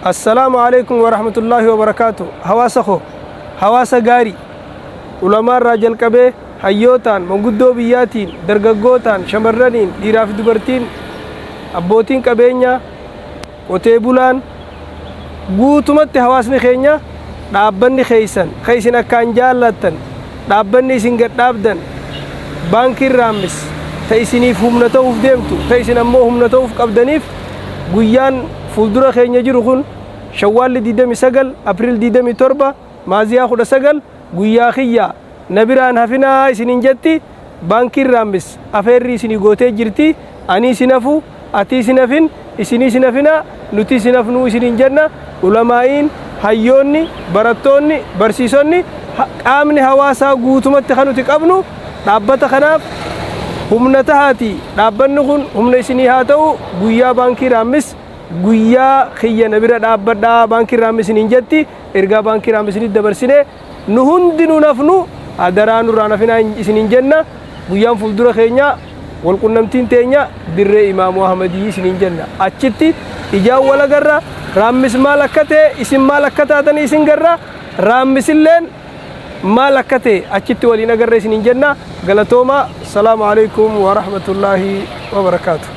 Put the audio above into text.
السلام عليكم ورحمة الله وبركاته. هواسا غاري علماء راجل كبه حيوتان مغدو بياتين درغغوتان شمرانين ديراف دبرتين أبوتين كبينيا وتيبولان guutumatti hawaasni keenya dhaabbanni keeysan akkaan jaallatan dhaabbanni isin gadhaabdan baankiin raammis ta isiniif humna ta'uuf deemtu ta isin ammoo humna ta'uuf qabdaniif guyyaan fuuldura keenya jiru kun shawwaalli 29 apriil 27 maaziyaa 19 guyyaa kiyya nabiraan hafinaa isinin jetti baankiin raammis afeerri isinii gootee jirti ani isinafu ati isinafin isini isinafina nuti isinafnu isinin jenna ulamaa'in hayyoonni barattoonni barsiisonni qaamni hawaasaa guutumatti kan nuti qabnu dhaabbata kanaaf humna tahaati dhaabbanni kun humna isinii haa ta'u guyyaa baankii raammis guyyaa kiyya nabira dhaabbadhaa baankii raammis isinin jetti ergaa baankii raammis isinii dabarsine nu hundinuu nafnu adaraa nurraa nafinaa isinin jenna guyyaan fuuldura keenya walqunnamtiin teenya dirree imaamu ahmadii isinin jenna achitti ijaan wala garra raammis maal akka ta'e isin maal akka taatanii isin garra raammisilleen maal akka ta'e achitti waliin agarra isinin jenna galatooma salaamu alaykum wa rahmatullahi wa barakaatuh.